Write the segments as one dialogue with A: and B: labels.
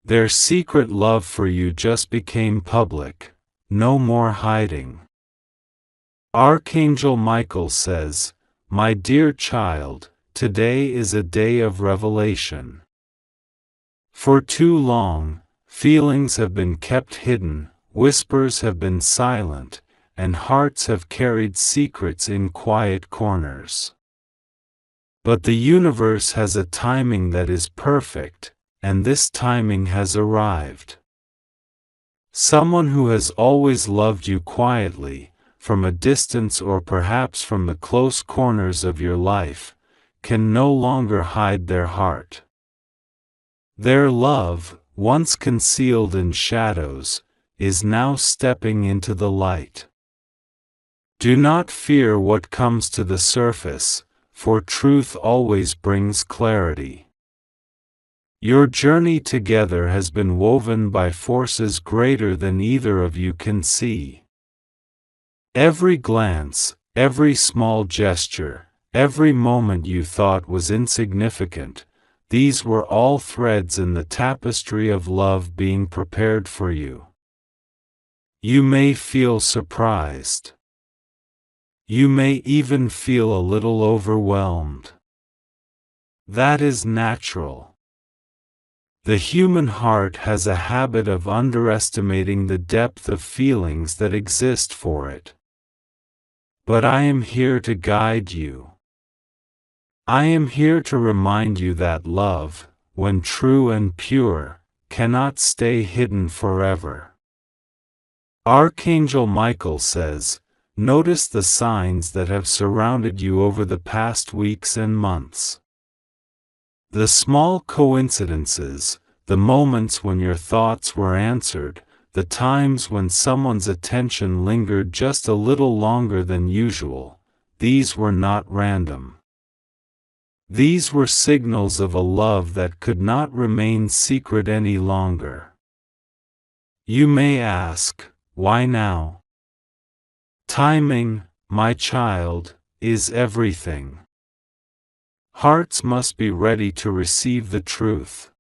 A: Their secret love for you just became public, no more hiding. Archangel Michael says, "My dear child, today is a day of revelation. For too long, feelings have been kept hidden, whispers have been silent, and hearts have carried secrets in quiet corners. But the universe has a timing that is perfect, and this timing has arrived. Someone who has always loved you quietly, from a distance or perhaps from the close corners of your life, can no longer hide their heart. Their love, once concealed in shadows, is now stepping into the light. Do not fear what comes to the surface, for truth always brings clarity. Your journey together has been woven by forces greater than either of you can see. Every glance, every small gesture, every moment you thought was insignificant, these were all threads in the tapestry of love being prepared for you. You may feel surprised. You may even feel a little overwhelmed. That is natural. The human heart has a habit of underestimating the depth of feelings that exist for it. But I am here to guide you. I am here to remind you that love, when true and pure, cannot stay hidden forever. Archangel Michael says, "Notice the signs that have surrounded you over the past weeks and months. The small coincidences, the moments when your thoughts were answered, the times when someone's attention lingered just a little longer than usual, these were not random. These were signals of a love that could not remain secret any longer." You may ask, why now? Timing, my child, is everything. Hearts must be ready to receive the truth.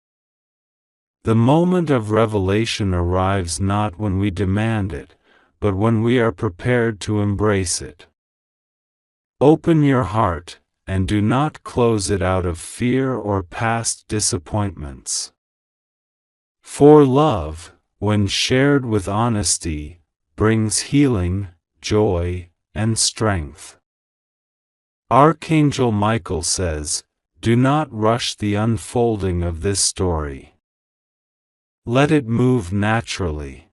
A: The moment of revelation arrives not when we demand it, but when we are prepared to embrace it. Open your heart, and do not close it out of fear or past disappointments. For love, when shared with honesty, brings healing, joy, and strength. Archangel Michael says, "Do not rush the unfolding of this story. Let it move naturally.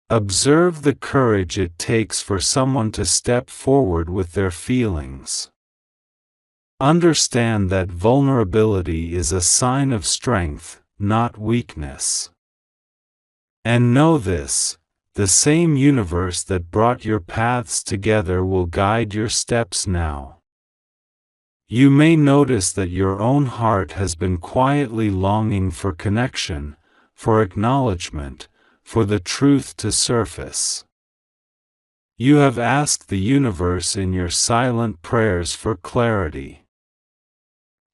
A: Observe the courage it takes for someone to step forward with their feelings. Understand that vulnerability is a sign of strength, not weakness. And know this, the same universe that brought your paths together will guide your steps now. You may notice that your own heart has been quietly longing for connection, for acknowledgement, for the truth to surface. You have asked the universe in your silent prayers for clarity.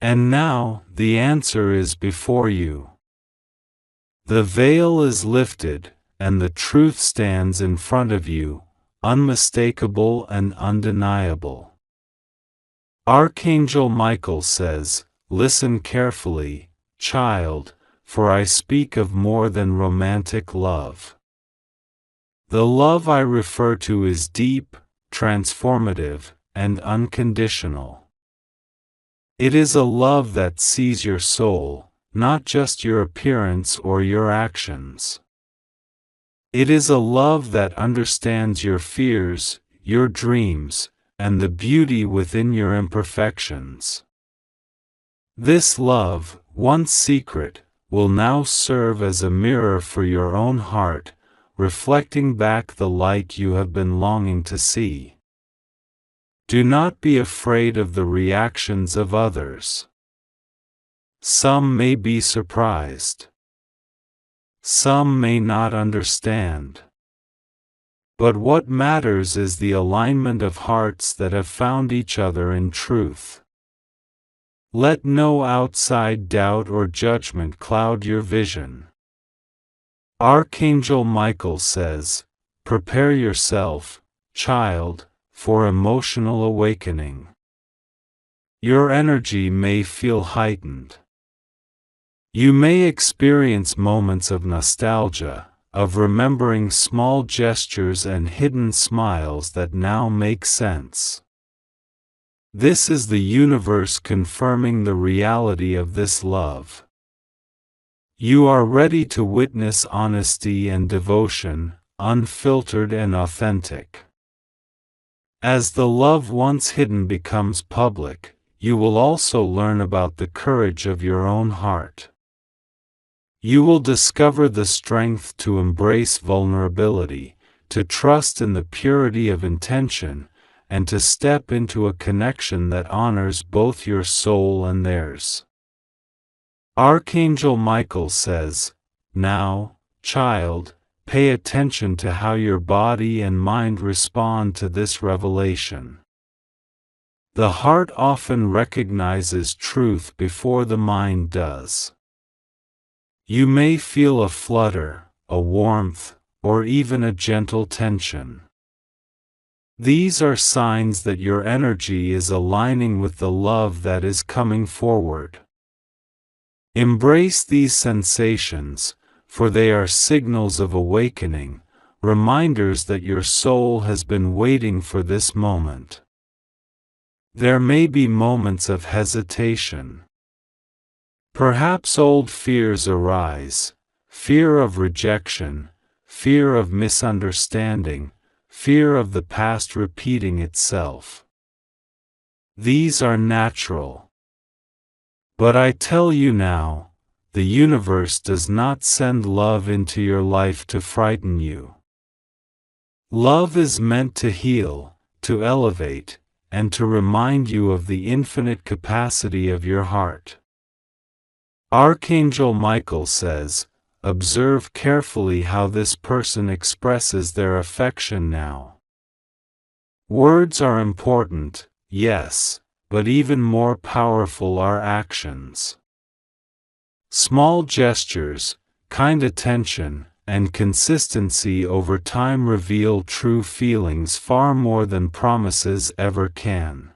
A: And now, the answer is before you. The veil is lifted, and the truth stands in front of you, unmistakable and undeniable. Archangel Michael says, "Listen carefully, child, for I speak of more than romantic love. The love I refer to is deep, transformative, and unconditional. It is a love that sees your soul, not just your appearance or your actions. It is a love that understands your fears, your dreams, and the beauty within your imperfections. This love, once secret, will now serve as a mirror for your own heart, reflecting back the light you have been longing to see. Do not be afraid of the reactions of others. Some may be surprised. Some may not understand. But what matters is the alignment of hearts that have found each other in truth. Let no outside doubt or judgment cloud your vision. Archangel Michael says, "Prepare yourself, child, for emotional awakening." Your energy may feel heightened. You may experience moments of nostalgia, of remembering small gestures and hidden smiles that now make sense. This is the universe confirming the reality of this love. You are ready to witness honesty and devotion, unfiltered and authentic. As the love once hidden becomes public, you will also learn about the courage of your own heart. You will discover the strength to embrace vulnerability, to trust in the purity of intention, and to step into a connection that honors both your soul and theirs. Archangel Michael says, "Now, child, pay attention to how your body and mind respond to this revelation." The heart often recognizes truth before the mind does. You may feel a flutter, a warmth, or even a gentle tension. These are signs that your energy is aligning with the love that is coming forward. Embrace these sensations, for they are signals of awakening, reminders that your soul has been waiting for this moment. There may be moments of hesitation. Perhaps old fears arise: fear of rejection, fear of misunderstanding, fear of the past repeating itself. These are natural. But I tell you now, the universe does not send love into your life to frighten you. Love is meant to heal, to elevate, and to remind you of the infinite capacity of your heart. Archangel Michael says, "Observe carefully how this person expresses their affection now." Words are important, yes, but even more powerful are actions. Small gestures, kind attention, and consistency over time reveal true feelings far more than promises ever can.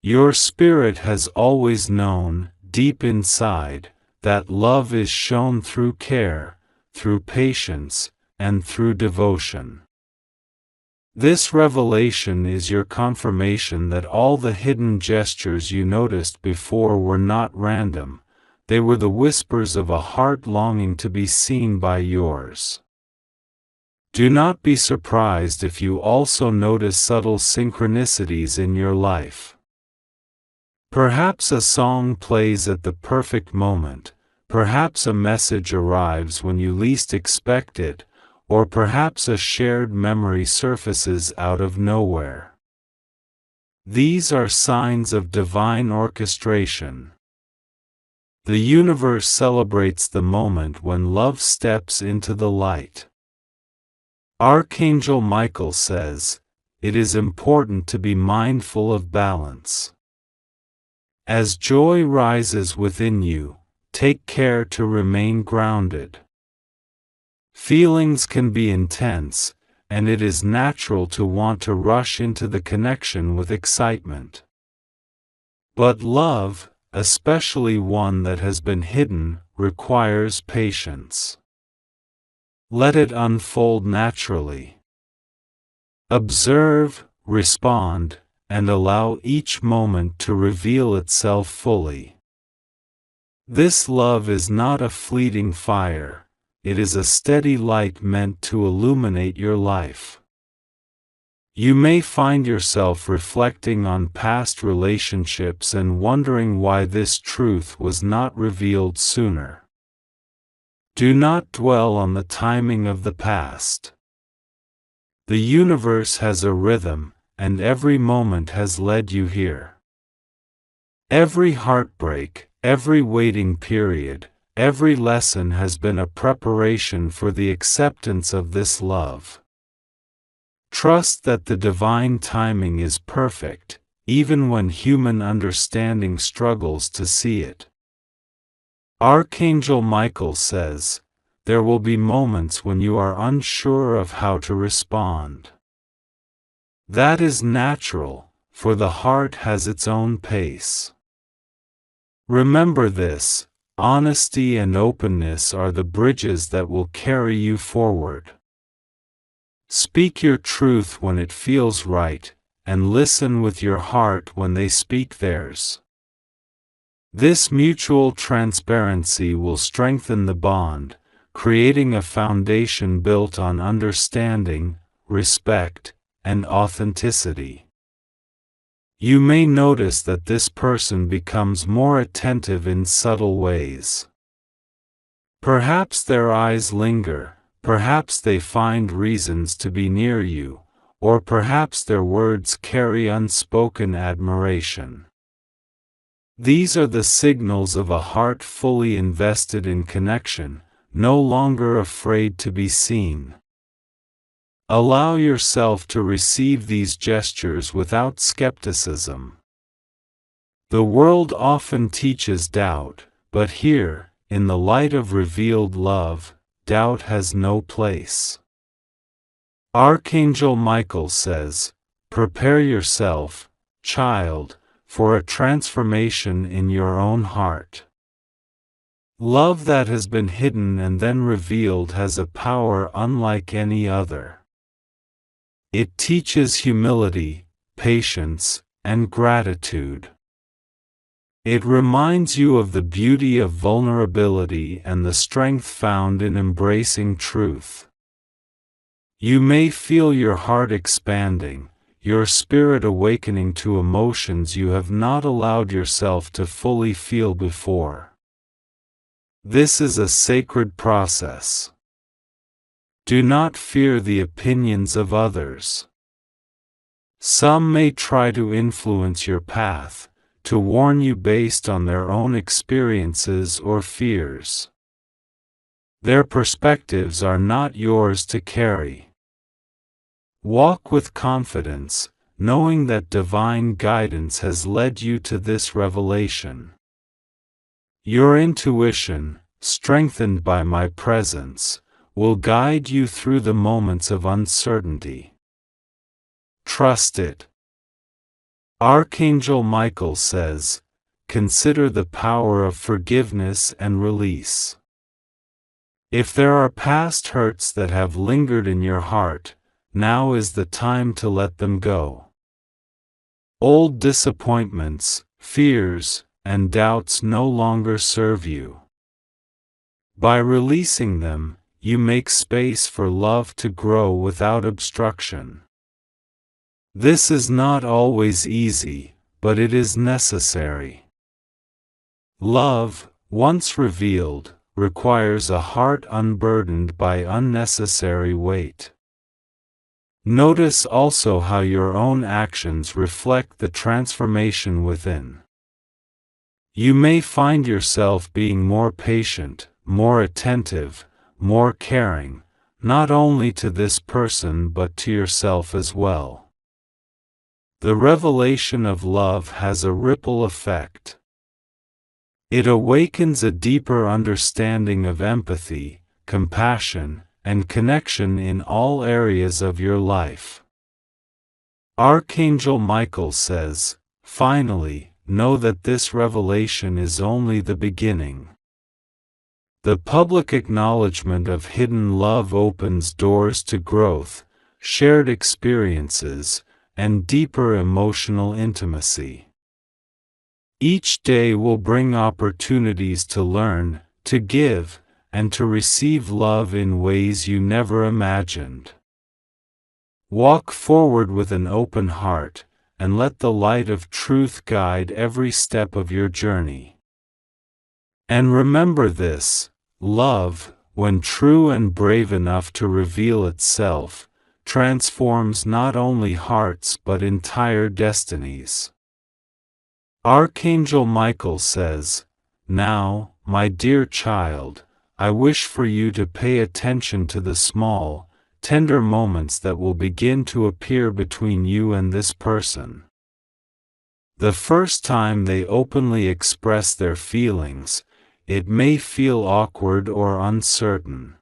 A: Your spirit has always known, deep inside, that love is shown through care, through patience, and through devotion. This revelation is your confirmation that all the hidden gestures you noticed before were not random. They were the whispers of a heart longing to be seen by yours. Do not be surprised if you also notice subtle synchronicities in your life. Perhaps a song plays at the perfect moment, perhaps a message arrives when you least expect it, or perhaps a shared memory surfaces out of nowhere. These are signs of divine orchestration. The universe celebrates the moment when love steps into the light. Archangel Michael says, "It is important to be mindful of balance." As joy rises within you, take care to remain grounded. Feelings can be intense, and it is natural to want to rush into the connection with excitement. But love, especially one that has been hidden, requires patience. Let it unfold naturally. Observe, respond, and allow each moment to reveal itself fully. This love is not a fleeting fire, it is a steady light meant to illuminate your life. You may find yourself reflecting on past relationships and wondering why this truth was not revealed sooner. Do not dwell on the timing of the past. The universe has a rhythm, and every moment has led you here. Every heartbreak, every waiting period, every lesson has been a preparation for the acceptance of this love. Trust that the divine timing is perfect, even when human understanding struggles to see it. Archangel Michael says, there will be moments when you are unsure of how to respond. That is natural, for the heart has its own pace. Remember this: honesty and openness are the bridges that will carry you forward. Speak your truth when it feels right, and listen with your heart when they speak theirs. This mutual transparency will strengthen the bond, creating a foundation built on understanding, respect, and authenticity. You may notice that this person becomes more attentive in subtle ways. Perhaps their eyes linger, perhaps they find reasons to be near you, or perhaps their words carry unspoken admiration. These are the signals of a heart fully invested in connection, no longer afraid to be seen. Allow yourself to receive these gestures without skepticism. The world often teaches doubt, but here, in the light of revealed love, doubt has no place. Archangel Michael says, prepare yourself, child, for a transformation in your own heart. Love that has been hidden and then revealed has a power unlike any other. It teaches humility, patience, and gratitude. It reminds you of the beauty of vulnerability and the strength found in embracing truth. You may feel your heart expanding, your spirit awakening to emotions you have not allowed yourself to fully feel before. This is a sacred process. Do not fear the opinions of others. Some may try to influence your path, to warn you based on their own experiences or fears. Their perspectives are not yours to carry. Walk with confidence, knowing that divine guidance has led you to this revelation. Your intuition, strengthened by my presence, will guide you through the moments of uncertainty. Trust it. Archangel Michael says, consider the power of forgiveness and release. If there are past hurts that have lingered in your heart, now is the time to let them go. Old disappointments, fears, and doubts no longer serve you. By releasing them, you make space for love to grow without obstruction. This is not always easy, but it is necessary. Love, once revealed, requires a heart unburdened by unnecessary weight. Notice also how your own actions reflect the transformation within. You may find yourself being more patient, more attentive, more caring, not only to this person but to yourself as well. The revelation of love has a ripple effect. It awakens a deeper understanding of empathy, compassion, and connection in all areas of your life. Archangel Michael says, finally, know that this revelation is only the beginning. The public acknowledgement of hidden love opens doors to growth, shared experiences, and deeper emotional intimacy. Each day will bring opportunities to learn, to give, and to receive love in ways you never imagined. Walk forward with an open heart, and let the light of truth guide every step of your journey. And remember this: love, when true and brave enough to reveal itself, transforms not only hearts but entire destinies. Archangel Michael says, now, my dear child, I wish for you to pay attention to the small, tender moments that will begin to appear between you and this person. The first time they openly express their feelings, it may feel awkward or uncertain.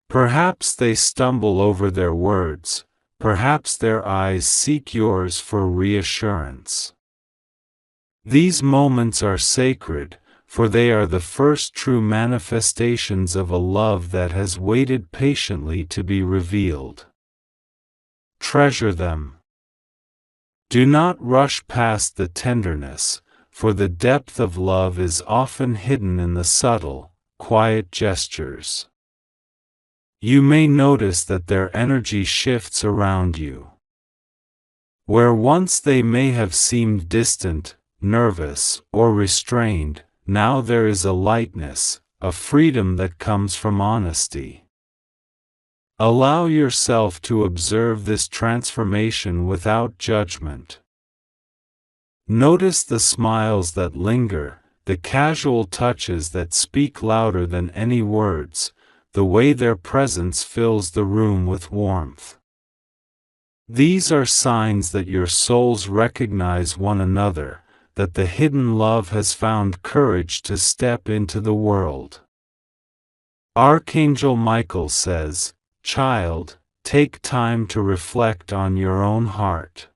A: Perhaps they stumble over their words, perhaps their eyes seek yours for reassurance. These moments are sacred, for they are the first true manifestations of a love that has waited patiently to be revealed. Treasure them. Do not rush past the tenderness, for the depth of love is often hidden in the subtle, quiet gestures. You may notice that their energy shifts around you. Where once they may have seemed distant, nervous, or restrained, now there is a lightness, a freedom that comes from honesty. Allow yourself to observe this transformation without judgment. Notice the smiles that linger, the casual touches that speak louder than any words, the way their presence fills the room with warmth. These are signs that your souls recognize one another, that the hidden love has found courage to step into the world. Archangel Michael says, "Child, take time to reflect on your own heart.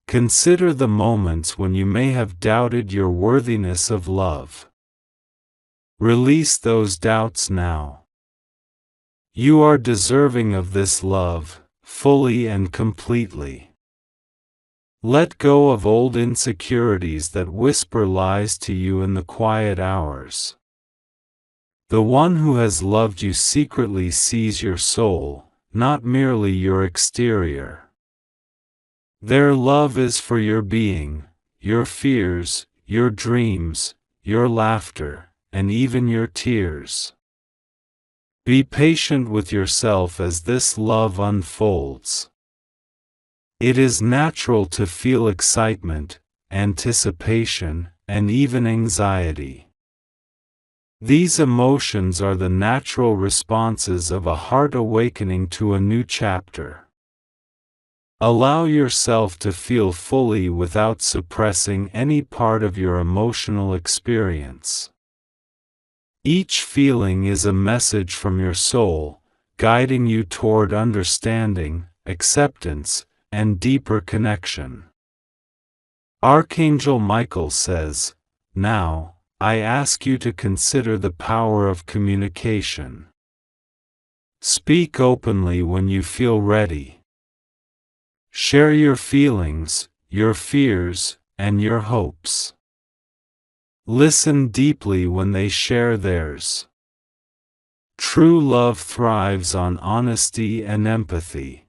A: Consider the moments when you may have doubted your worthiness of love. Release those doubts now. You are deserving of this love, fully and completely. Let go of old insecurities that whisper lies to you in the quiet hours. The one who has loved you secretly sees your soul, not merely your exterior. Their love is for your being, your fears, your dreams, your laughter, and even your tears. Be patient with yourself as this love unfolds. It is natural to feel excitement, anticipation, and even anxiety. These emotions are the natural responses of a heart awakening to a new chapter. Allow yourself to feel fully without suppressing any part of your emotional experience. Each feeling is a message from your soul, guiding you toward understanding, acceptance, and deeper connection. Archangel Michael says, "Now, I ask you to consider the power of communication. Speak openly when you feel ready. Share your feelings, your fears, and your hopes. Listen deeply when they share theirs. True love thrives on honesty and empathy.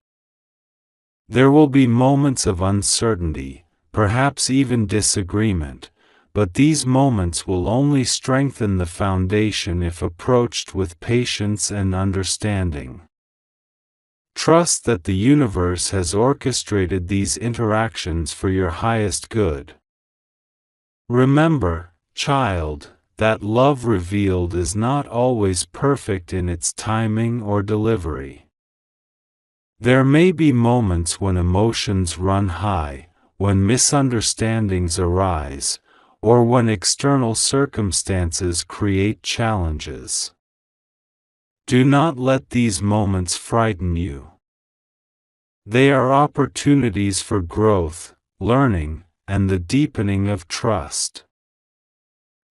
A: There will be moments of uncertainty, perhaps even disagreement, but these moments will only strengthen the foundation if approached with patience and understanding. Trust that the universe has orchestrated these interactions for your highest good. Remember, child, that love revealed is not always perfect in its timing or delivery. There may be moments when emotions run high, when misunderstandings arise, or when external circumstances create challenges. Do not let these moments frighten you. They are opportunities for growth, learning, and the deepening of trust.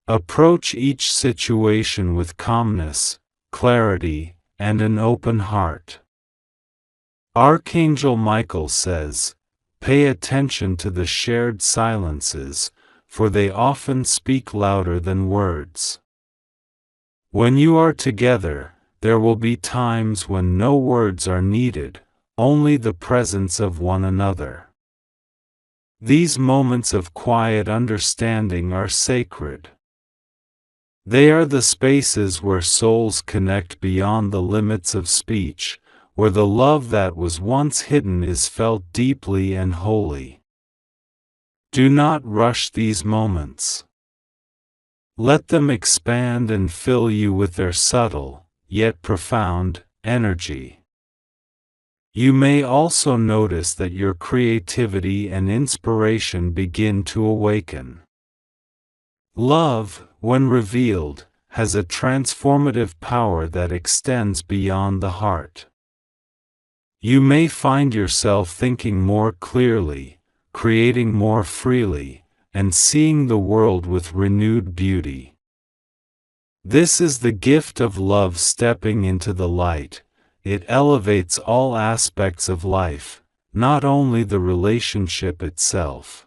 A: Approach each situation with calmness, clarity, and an open heart. Archangel Michael says, "Pay attention to the shared silences, for they often speak louder than words." When you are together, there will be times when no words are needed, only the presence of one another. These moments of quiet understanding are sacred. They are the spaces where souls connect beyond the limits of speech, where the love that was once hidden is felt deeply and wholly. Do not rush these moments. Let them expand and fill you with their subtle, yet profound, energy. You may also notice that your creativity and inspiration begin to awaken. Love, when revealed, has a transformative power that extends beyond the heart. You may find yourself thinking more clearly, creating more freely, and seeing the world with renewed beauty. This is the gift of love stepping into the light. It elevates all aspects of life, not only the relationship itself.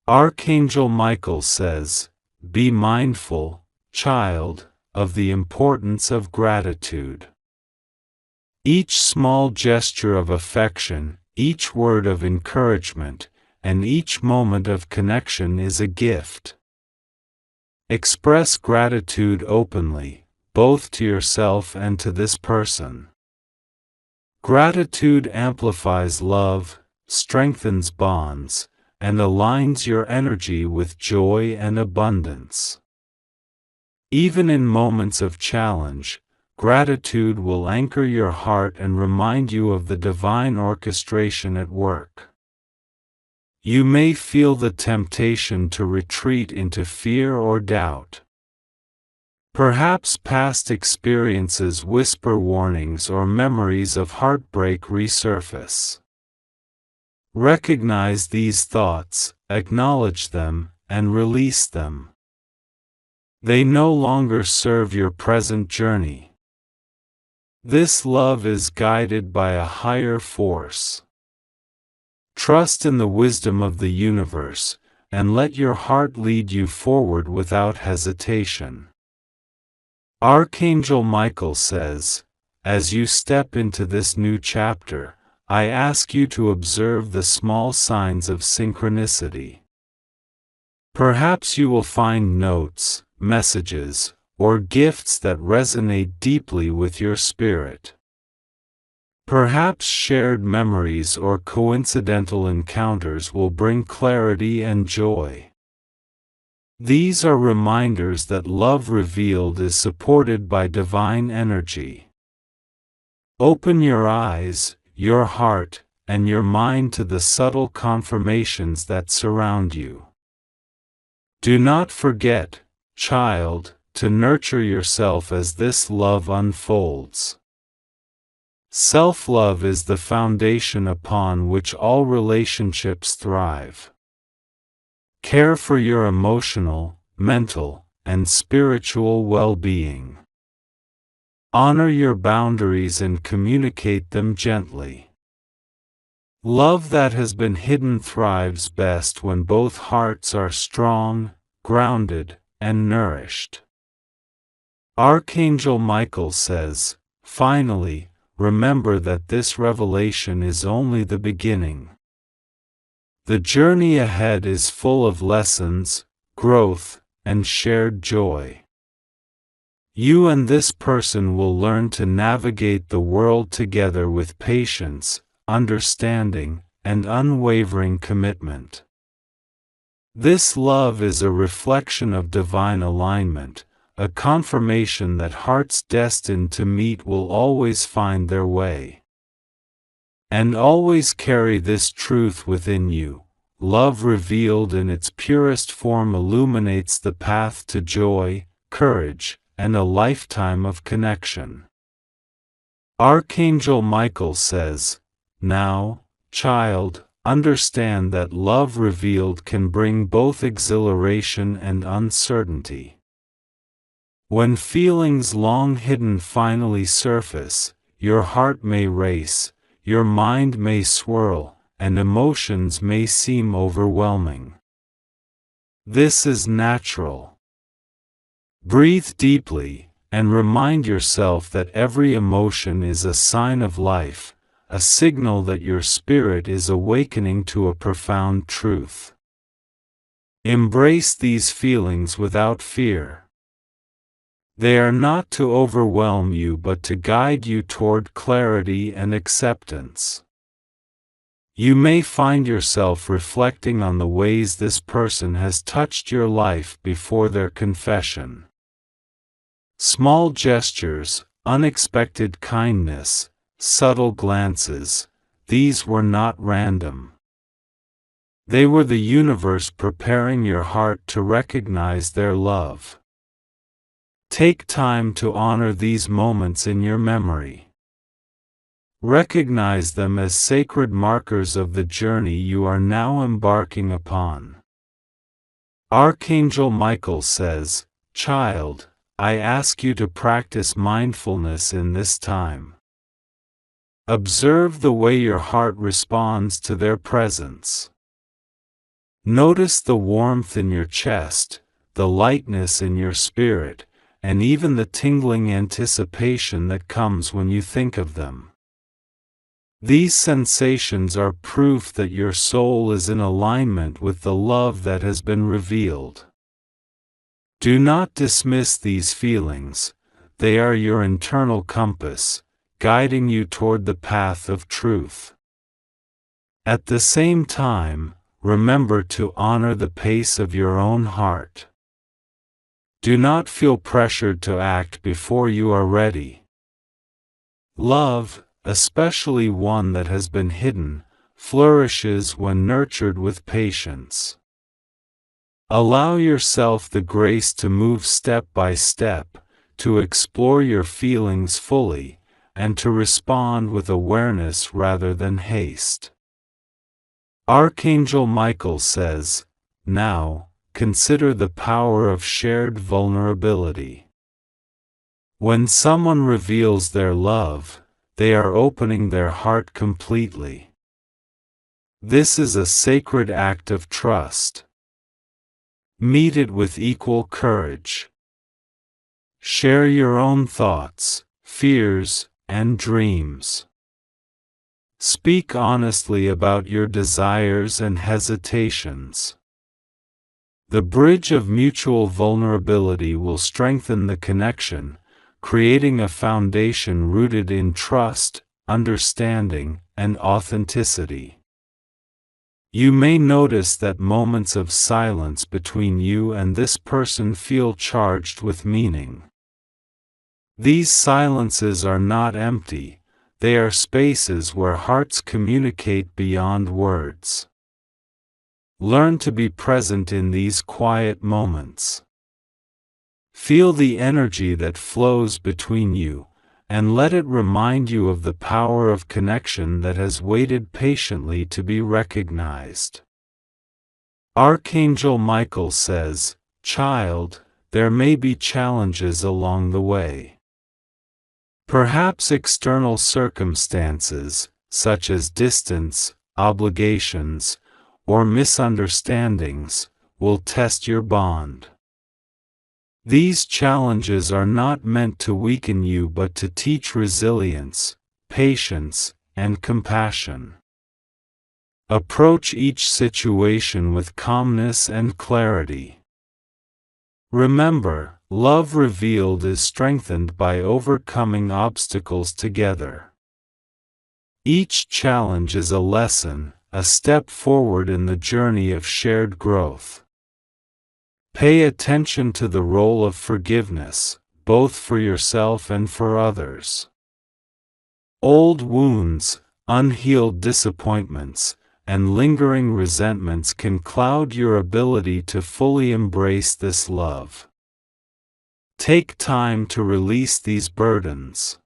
A: Archangel Michael says, "Be mindful, child, of the importance of gratitude." Each small gesture of affection, each word of encouragement, and each moment of connection is a gift. Express gratitude openly, both to yourself and to this person. Gratitude amplifies love, strengthens bonds, and aligns your energy with joy and abundance. Even in moments of challenge, gratitude will anchor your heart and remind you of the divine orchestration at work. You may feel the temptation to retreat into fear or doubt. Perhaps past experiences whisper warnings or memories of heartbreak resurface. Recognize these thoughts, acknowledge them, and release them. They no longer serve your present journey. This love is guided by a higher force. Trust in the wisdom of the universe, and let your heart lead you forward without hesitation. Archangel Michael says, "As you step into this new chapter, I ask you to observe the small signs of synchronicity. Perhaps you will find notes, messages, or gifts that resonate deeply with your spirit. Perhaps shared memories or coincidental encounters will bring clarity and joy. These are reminders that love revealed is supported by divine energy. Open your eyes, your heart, and your mind to the subtle confirmations that surround you. Do not forget, child, to nurture yourself as this love unfolds. Self-love is the foundation upon which all relationships thrive. Care for your emotional, mental, and spiritual well-being. Honor your boundaries and communicate them gently. Love that has been hidden thrives best when both hearts are strong, grounded, and nourished. Archangel Michael says, "Finally, remember that this revelation is only the beginning. The journey ahead is full of lessons, growth, and shared joy. You and this person will learn to navigate the world together with patience, understanding, and unwavering commitment. This love is a reflection of divine alignment, a confirmation that hearts destined to meet will always find their way. And always carry this truth within you: love revealed in its purest form illuminates the path to joy, courage, and a lifetime of connection." Archangel Michael says, "Now, child, understand that love revealed can bring both exhilaration and uncertainty. When feelings long hidden finally surface, your heart may race, your mind may swirl, and emotions may seem overwhelming. This is natural. Breathe deeply, and remind yourself that every emotion is a sign of life, a signal that your spirit is awakening to a profound truth. Embrace these feelings without fear. They are not to overwhelm you but to guide you toward clarity and acceptance. You may find yourself reflecting on the ways this person has touched your life before their confession. Small gestures, unexpected kindness, subtle glances, these were not random. They were the universe preparing your heart to recognize their love. Take time to honor these moments in your memory. Recognize them as sacred markers of the journey you are now embarking upon. Archangel Michael says, "Child, I ask you to practice mindfulness in this time. Observe the way your heart responds to their presence. Notice the warmth in your chest, the lightness in your spirit, and even the tingling anticipation that comes when you think of them. These sensations are proof that your soul is in alignment with the love that has been revealed. Do not dismiss these feelings, they are your internal compass, guiding you toward the path of truth. At the same time, remember to honor the pace of your own heart. Do not feel pressured to act before you are ready. Love, especially one that has been hidden, flourishes when nurtured with patience. Allow yourself the grace to move step by step, to explore your feelings fully, and to respond with awareness rather than haste. Archangel Michael says, "Now, consider the power of shared vulnerability. When someone reveals their love, they are opening their heart completely. This is a sacred act of trust. Meet it with equal courage. Share your own thoughts, fears, and dreams. Speak honestly about your desires and hesitations. The bridge of mutual vulnerability will strengthen the connection, creating a foundation rooted in trust, understanding, and authenticity. You may notice that moments of silence between you and this person feel charged with meaning. These silences are not empty, they are spaces where hearts communicate beyond words. Learn to be present in these quiet moments. Feel the energy that flows between you, and let it remind you of the power of connection that has waited patiently to be recognized. Archangel Michael says, "Child, there may be challenges along the way. Perhaps external circumstances, such as distance, obligations, or misunderstandings, will test your bond. These challenges are not meant to weaken you but to teach resilience, patience, and compassion. Approach each situation with calmness and clarity. Remember, love revealed is strengthened by overcoming obstacles together. Each challenge is a lesson, a step forward in the journey of shared growth. Pay attention to the role of forgiveness, both for yourself and for others. Old wounds, unhealed disappointments, and lingering resentments can cloud your ability to fully embrace this love. Take time to release these burdens.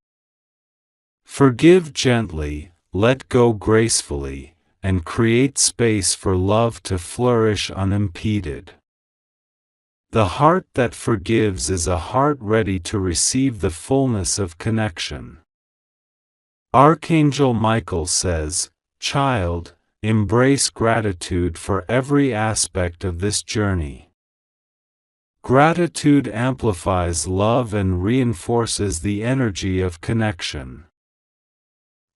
A: Forgive gently, let go gracefully, and create space for love to flourish unimpeded. The heart that forgives is a heart ready to receive the fullness of connection. Archangel Michael says, "Child, embrace gratitude for every aspect of this journey." Gratitude amplifies love and reinforces the energy of connection.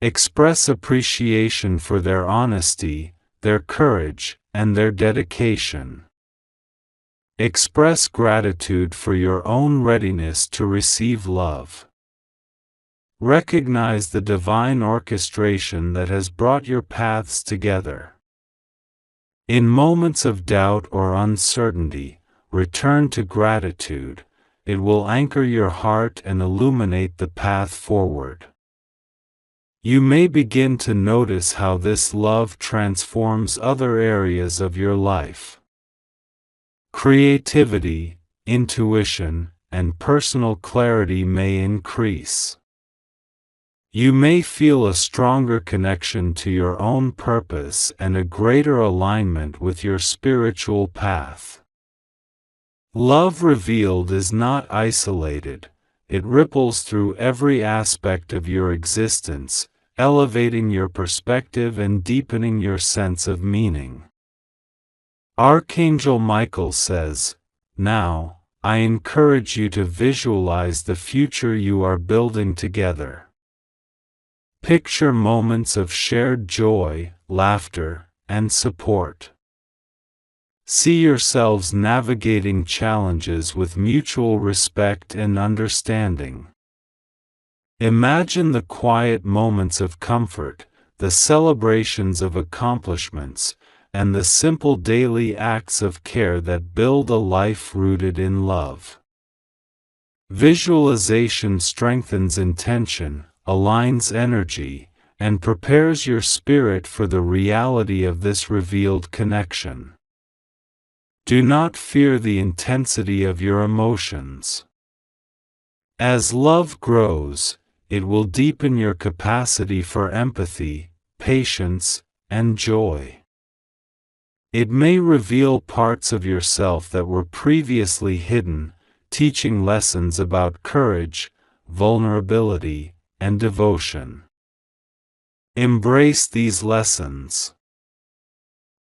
A: Express appreciation for their honesty, their courage, and their dedication. Express gratitude for your own readiness to receive love. Recognize the divine orchestration that has brought your paths together. In moments of doubt or uncertainty, return to gratitude. It will anchor your heart and illuminate the path forward. You may begin to notice how this love transforms other areas of your life. Creativity, intuition, and personal clarity may increase. You may feel a stronger connection to your own purpose and a greater alignment with your spiritual path. Love revealed is not isolated, it ripples through every aspect of your existence, elevating your perspective and deepening your sense of meaning. Archangel Michael says, "Now, I encourage you to visualize the future you are building together. Picture moments of shared joy, laughter, and support. See yourselves navigating challenges with mutual respect and understanding. Imagine the quiet moments of comfort, the celebrations of accomplishments, and the simple daily acts of care that build a life rooted in love." Visualization strengthens intention, aligns energy, and prepares your spirit for the reality of this revealed connection. Do not fear the intensity of your emotions. As love grows, it will deepen your capacity for empathy, patience, and joy. It may reveal parts of yourself that were previously hidden, teaching lessons about courage, vulnerability, and devotion. Embrace these lessons.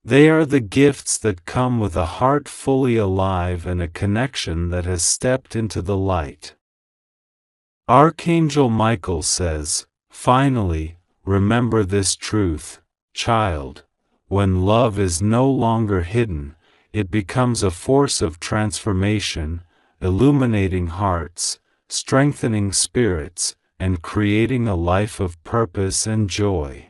A: They are the gifts that come with a heart fully alive and a connection that has stepped into the light. Archangel Michael says, "Finally, remember this truth, child. When love is no longer hidden, it becomes a force of transformation, illuminating hearts, strengthening spirits, and creating a life of purpose and joy."